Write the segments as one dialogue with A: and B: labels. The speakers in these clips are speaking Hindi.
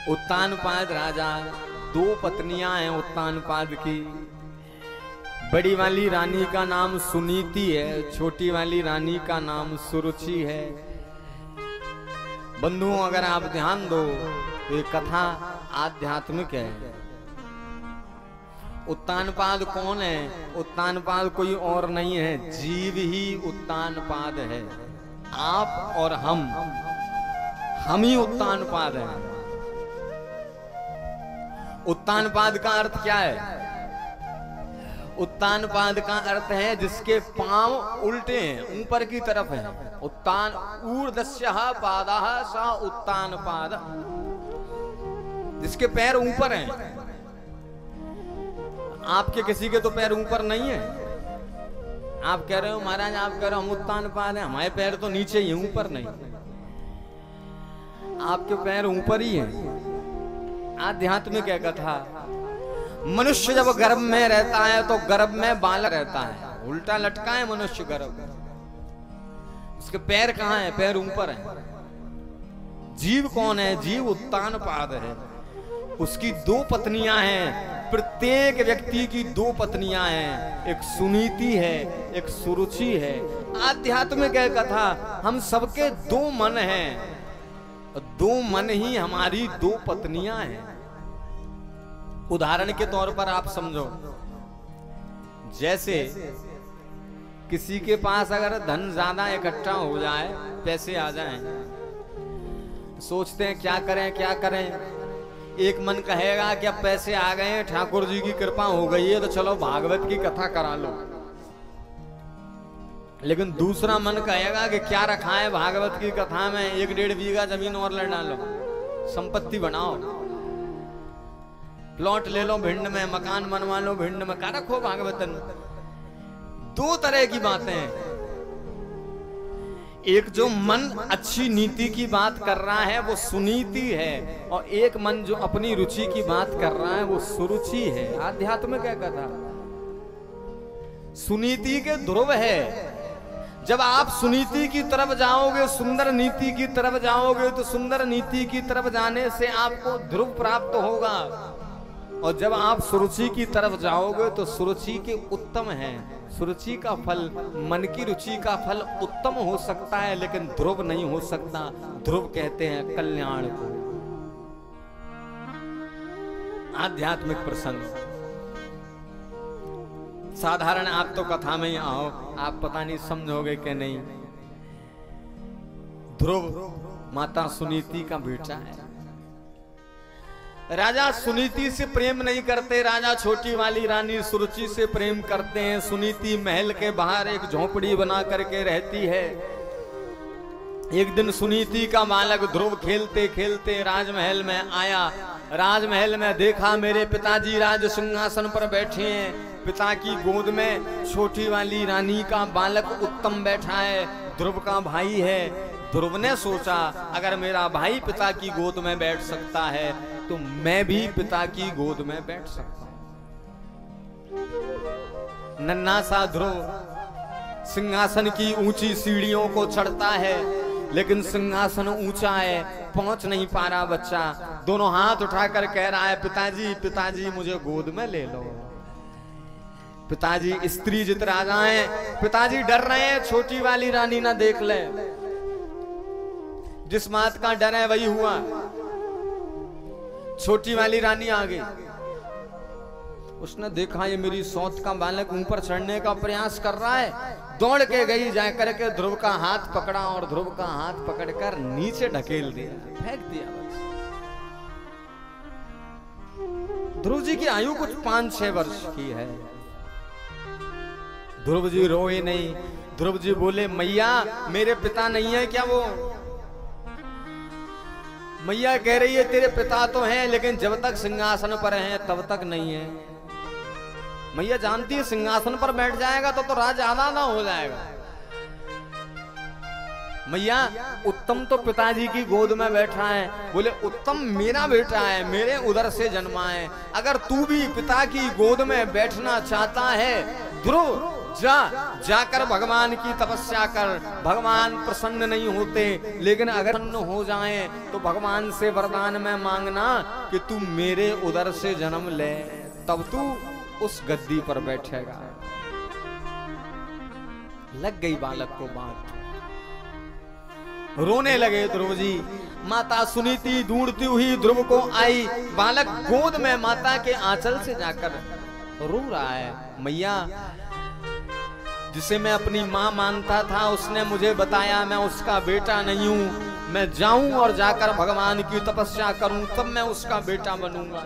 A: उत्तानपाद राजा, दो पत्नियां हैं उत्तानपाद की। बड़ी वाली रानी का नाम सुनीति है, छोटी वाली रानी का नाम सुरुचि है। बंधुओं, अगर आप ध्यान दो तो ये कथा आध्यात्मिक है। उत्तानपाद कौन है? उत्तानपाद कोई और नहीं है, जीव ही उत्तानपाद है। आप और हम ही उत्तानपाद हैं। उत्तानपाद का अर्थ क्या है? उत्तानपाद का अर्थ है जिसके पांव उल्टे हैं, ऊपर की तरफ है। उत्तान ऊर्ध्वस्यः पादः स उत्तानपाद, जिसके पैर ऊपर हैं। आपके किसी के तो पैर ऊपर नहीं है। आप कह रहे हो महाराज, आप कह रहे हो हम उत्तानपाद हैं, हमारे पैर तो नीचे ही, ऊपर नहीं। आपके पैर ऊपर ही हैं। आध्यात्मिक है कथा। मनुष्य जब गर्भ में रहता है तो गर्भ में बाल रहता है, उल्टा लटका है मनुष्य गर्भ। उसके पैर कहाँ हैं? पैर ऊपर हैं। जीव कौन है? जीव उत्तानपाद है। उसकी दो पत्नियां हैं, प्रत्येक व्यक्ति की दो पत्नियां हैं। एक सुनीति है, एक सुरुचि है। आध्यात्मिक है कथा। हम सबके दो मन हैं, दो मन ही हमारी दो पत्नियां हैं। उदाहरण के तौर पर आप समझो, जैसे किसी के पास अगर धन ज्यादा इकट्ठा हो जाए, पैसे आ जाएं, सोचते हैं क्या करें क्या करें। एक मन कहेगा कि अब पैसे आ गए हैं, ठाकुर जी की कृपा हो गई है, तो चलो भागवत की कथा करा लो। लेकिन दूसरा मन कहेगा कि क्या रखा है भागवत की कथा में, 1-1.5 बीघा जमीन और ले डालो, संपत्ति बनाओ, प्लॉट ले लो भिंड में, मकान बनवा लो भिंड में, क्या रखो भागवतन। दो तरह की बातें हैं। एक जो मन अच्छी नीति की बात कर रहा है वो सुनीति है, और एक मन जो अपनी रुचि की बात कर रहा है वो सुरुचि है। आध्यात्मिक है कथा। सुनीति के ध्रुव है। जब आप सुनीति की तरफ जाओगे, सुंदर नीति की तरफ जाओगे, तो सुंदर नीति की तरफ जाने से आपको ध्रुव प्राप्त होगा। और जब आप सुरुचि की तरफ जाओगे तो सुरुचि के उत्तम है। सुरुचि का फल, मन की रुचि का फल उत्तम हो सकता है, लेकिन ध्रुव नहीं हो सकता। ध्रुव कहते हैं कल्याण को। आध्यात्मिक प्रसंग। साधारण आप तो कथा में ही आओ, आप पता नहीं समझोगे कि नहीं। ध्रुव माता सुनीति का बेटा है। राजा सुनीति से प्रेम नहीं करते, राजा छोटी वाली रानी सुरुचि से प्रेम करते हैं। सुनीति महल के बाहर एक झोपड़ी बना करके रहती है। एक दिन सुनीति का बालक ध्रुव खेलते खेलते राजमहल में आया। राजमहल में देखा मेरे पिताजी राज सिंहासन पर बैठे हैं, पिता की गोद में छोटी वाली रानी का बालक उत्तम बैठा है, ध्रुव का भाई है। ध्रुव ने सोचा अगर मेरा भाई पिता की गोद में बैठ सकता है तो मैं भी पिता की गोद में बैठ सकता हूं। नन्हा सा ध्रुव सिंहासन की ऊंची सीढ़ियों को चढ़ता है, लेकिन सिंहासन ऊंचा है, पहुंच नहीं पा रहा बच्चा। दोनों हाथ उठाकर कह रहा है पिताजी पिताजी मुझे गोद में ले लो। पिताजी स्त्री जित राजा हैं, पिताजी डर रहे हैं छोटी वाली रानी ना देख ले। जिस बात का डर है वही हुआ। छोटी वाली रानी आ गई। उसने देखा ये मेरी सौत का बालक ऊपर चढ़ने का प्रयास कर रहा है, दौड़ के गई, जाकर के ध्रुव का हाथ पकड़ा और ध्रुव का हाथ पकड़कर नीचे ढकेल दिया, फेंक दिया। ध्रुव जी की आयु कुछ 5-6 वर्ष की है। ध्रुव जी रोए नहीं। ध्रुव जी बोले मैया मेरे पिता नहीं है क्या वो? मैया कह रही है तेरे पिता तो हैं, लेकिन जब तक सिंहासन पर हैं तब तक नहीं है। मैया जानती है सिंहासन पर बैठ जाएगा तो राज आधा ना हो जाएगा। मैया उत्तम तो पिताजी की गोद में बैठा है। बोले उत्तम मेरा बेटा है, मेरे उदर से जन्मा है। अगर तू भी पिता की गोद में बैठना चाहता है ध्रुव जाकर भगवान की तपस्या कर। भगवान प्रसन्न नहीं होते, लेकिन अगर प्रसन्न हो जाए तो भगवान से वरदान में मांगना कि तू मेरे उदर से जन्म ले, तब तू उस गद्दी पर बैठेगा। लग गई बालक को बात, रोने लगे ध्रुव जी। माता सुनीति ढूंढती हुई ध्रुव को आई। बालक गोद में माता के आंचल से जाकर रो रहा है। मैया, जिसे मैं अपनी मां मानता था उसने मुझे बताया मैं उसका बेटा नहीं हूं। मैं जाऊं और जाकर भगवान की तपस्या करूं, तब मैं उसका बेटा बनूंगा।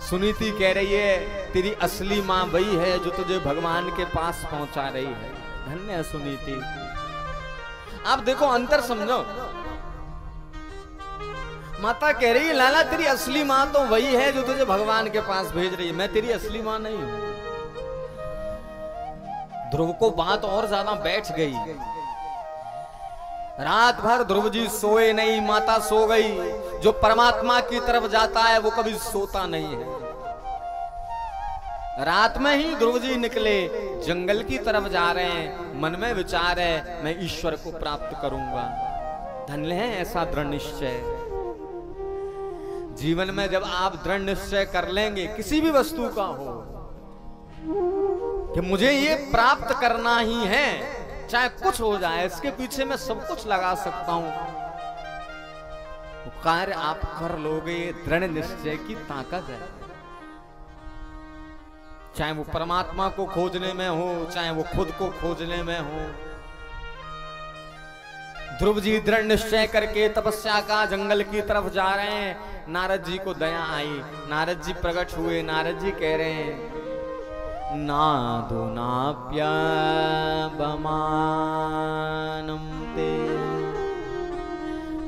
A: सुनीति कह रही है तेरी असली मां वही है जो तुझे भगवान के पास पहुंचा रही है। धन्य है सुनीति। आप देखो अंतर समझो। माता कह रही है लाला तेरी असली मां तो वही है जो तुझे भगवान के पास भेज रही है, मैं तेरी असली मां नहीं हूं। ध्रुव को बात और ज्यादा बैठ गई। रात भर ध्रुव जी सोए नहीं, माता सो गई। जो परमात्मा की तरफ जाता है वो कभी सोता नहीं है। रात में ही ध्रुव जी निकले, जंगल की तरफ जा रहे हैं। मन में विचार है मैं ईश्वर को प्राप्त करूंगा। धन्य है ऐसा दृढ़ निश्चय। जीवन में जब आप दृढ़ निश्चय कर लेंगे किसी भी वस्तु का हो कि मुझे ये प्राप्त करना ही है, चाहे कुछ हो जाए, इसके पीछे मैं सब कुछ लगा सकता हूं, वो कार्य आप कर लोगे। दृढ़ निश्चय की ताकत है। चाहे वो परमात्मा को खोजने में हो, चाहे वो खुद को खोजने में हो। ध्रुव जी दृढ़ निश्चय करके तपस्या का जंगल की तरफ जा रहे हैं। नारद जी को दया आई। नारद जी प्रकट हुए। नारद जी कह रहे हैं नादो नाप्या बमानं ते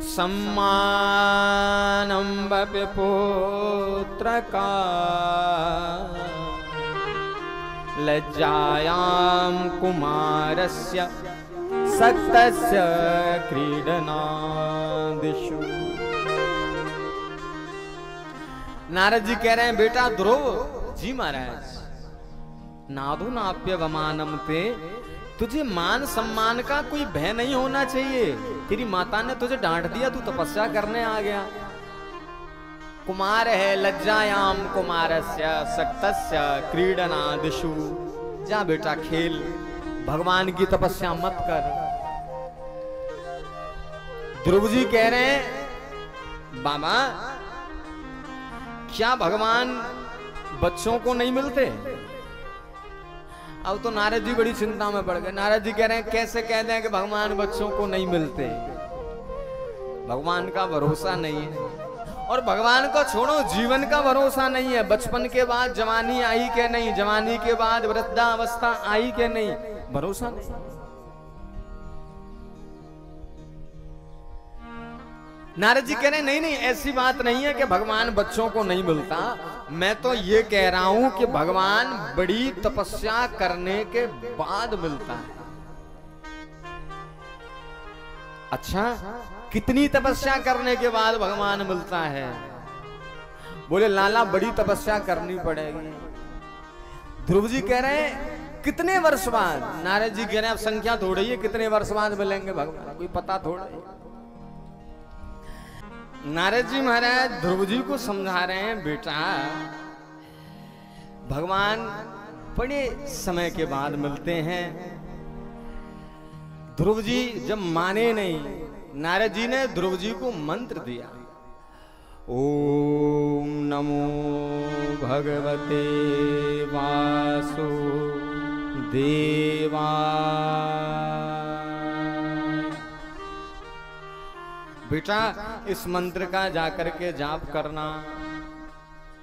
A: सम्मानं वपि पुत्रका लज्जायां कुमारस्य सक्तस्य क्रीडनादिषु। नारद जी कह रहे हैं बेटा ध्रुव जी महाराज, नादो नाप्य वमानम ते, तुझे मान सम्मान का कोई भय नहीं होना चाहिए। तेरी माता ने तुझे डांट दिया, तू तपस्या करने आ गया। कुमार है, लज्जायाम कुमारस्य सक्तस्य क्रीडनादिषु। जा बेटा खेल, भगवान की तपस्या मत कर। ध्रुव जी कह रहे हैं बाबा क्या भगवान बच्चों को नहीं मिलते? अब तो नारद जी बड़ी चिंता में पड़ गए। नारद जी कह रहे हैं कैसे कह दें कि भगवान बच्चों को नहीं मिलते? भगवान का भरोसा नहीं है। और भगवान को छोड़ो, जीवन का भरोसा नहीं है। बचपन के बाद जवानी आई के नहीं, जवानी के बाद वृद्धावस्था आई के नहीं, भरोसा नहीं। नारद जी कह रहे नहीं नहीं ऐसी बात नहीं है कि भगवान बच्चों को नहीं मिलता। मैं तो ये कह रहा हूं कि भगवान बड़ी तपस्या करने के बाद मिलता है। अच्छा, कितनी तपस्या करने के बाद भगवान मिलता है? बोले लाला बड़ी तपस्या करनी पड़ेगी। ध्रुव जी कह रहे हैं कितने वर्ष बाद? नारद जी कह रहे हैं अब संख्या थोड़ी है, कितने वर्ष बाद मिलेंगे भगवान, कोई पता थोड़ा है। नारद जी महाराज ध्रुव जी को समझा रहे हैं बेटा भगवान बड़े समय के बाद मिलते हैं। ध्रुव जी जब माने नहीं, नारद जी ने ध्रुव जी को मंत्र दिया, ओम नमो भगवते वासुदेवाय। बेटा इस मंत्र का जाकर के जाप करना,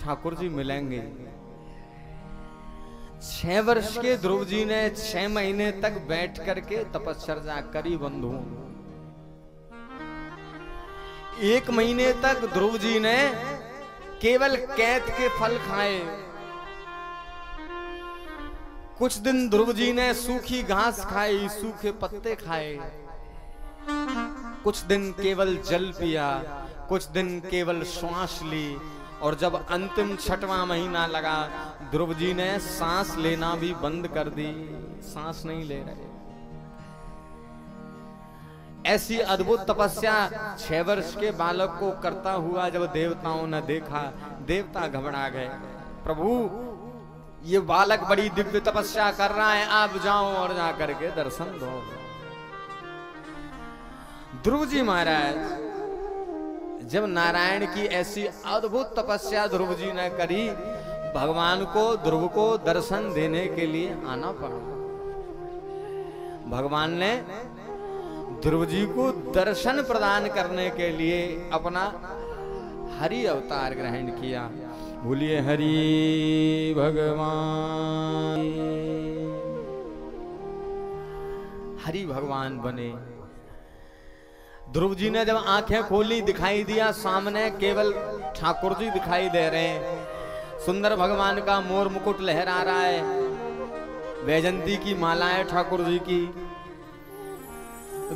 A: ठाकुर जी मिलेंगे। 6 वर्ष के ध्रुव जी ने 6 महीने तक बैठ करके तपस्या करी बंधु। 1 महीने तक ध्रुव जी ने केवल कैद के फल खाए। कुछ दिन ध्रुव जी ने सूखी घास खाई, सूखे पत्ते खाए। कुछ दिन केवल जल पिया, कुछ दिन केवल श्वास ली, और जब अंतिम 6वां महीना लगा, ध्रुव जी ने सांस लेना भी बंद कर दी, सांस नहीं ले रहे। ऐसी अद्भुत तपस्या 6 वर्ष के बालक को करता हुआ जब देवताओं ने देखा, देवता घबरा गए। प्रभु, ये बालक बड़ी दिव्य तपस्या कर रहा है, आप जाओ और जाकर के दर्शन दो। ध्रुव जी महाराज जब नारायण की ऐसी अद्भुत तपस्या ध्रुव जी ने करी, भगवान को, ध्रुव को दर्शन देने के लिए आना पड़ा। भगवान ने ध्रुव जी को दर्शन प्रदान करने के लिए अपना हरि अवतार ग्रहण किया। बोलिए हरि भगवान। हरि भगवान बने। ध्रुव जी ने जब आंखें खोली, दिखाई दिया सामने केवल ठाकुर जी दिखाई दे रहे हैं। सुंदर भगवान का मोर मुकुट लहरा रहा है, वैजंती की माला है ठाकुर जी की।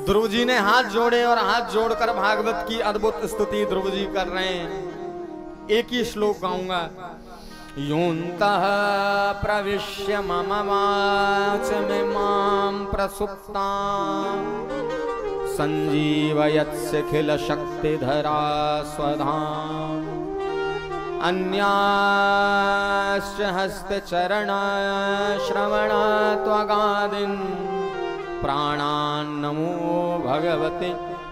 A: ध्रुव जी ने हाथ जोड़े और हाथ जोड़कर भागवत की अद्भुत स्तुति ध्रुव जी कर रहे हैं। एक ही श्लोक गाऊंगा। योऽन्तः प्रविश्य मम वाचमिमां प्रसुप्तां संजीवयत्सखिल शक्तिधरा स्वधाम अन्याश्च हस्तचरण श्रवण त्वगादीन् प्राणान् नमो भगवते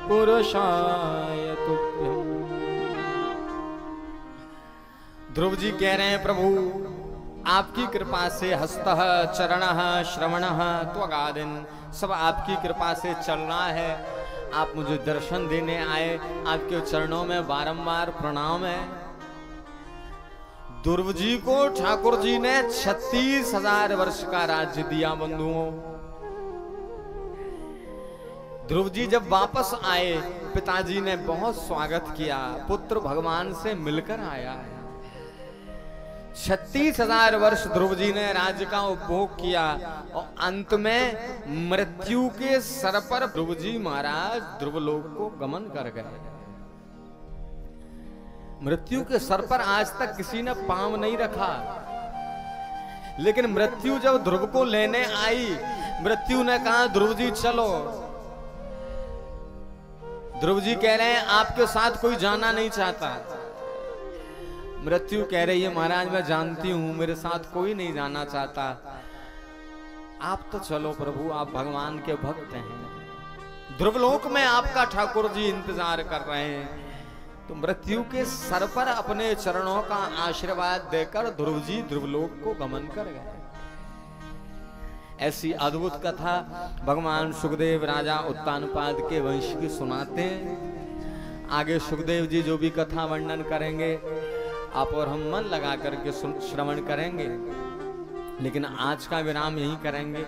A: पुरुषाय तुभ्यम्। ध्रुव जी कह रहे हैं, प्रभु आपकी कृपा से हस्तः चरणः श्रवणः त्वगादीन्, सब आपकी कृपा से चल रहा है। आप मुझे दर्शन देने आए, आपके चरणों में बारंबार प्रणाम है। ध्रुव जी को ठाकुर जी ने 36,000 वर्ष का राज्य दिया बंधुओं। ध्रुव जी जब वापस आए, पिताजी ने बहुत स्वागत किया, पुत्र भगवान से मिलकर आया है। 36,000 वर्ष ध्रुव जी ने राज्य का उपभोग किया और अंत में मृत्यु के सर पर ध्रुव जी महाराज ध्रुवलोक को गमन कर गए। मृत्यु के सर पर आज तक किसी ने पांव नहीं रखा, लेकिन मृत्यु जब ध्रुव को लेने आई, मृत्यु ने कहा ध्रुव जी चलो। ध्रुव जी कह रहे हैं आपके साथ कोई जाना नहीं चाहता। मृत्यु कह रही है महाराज मैं जानती हूं मेरे साथ कोई नहीं जाना चाहता, आप तो चलो प्रभु, आप भगवान के भक्त हैं। ध्रुवलोक में आपका ठाकुर जी इंतजार कर रहे हैं। तो मृत्यु के सर पर अपने चरणों का आशीर्वाद देकर ध्रुव जी ध्रुवलोक को गमन कर गए। ऐसी अद्भुत कथा भगवान सुखदेव राजा उत्तानपाद के वंश की सुनाते हैं। आगे सुखदेव जी जो भी कथा वर्णन करेंगे आप और हम मन लगा करके श्रवण करेंगे, लेकिन आज का विराम यहीं करेंगे।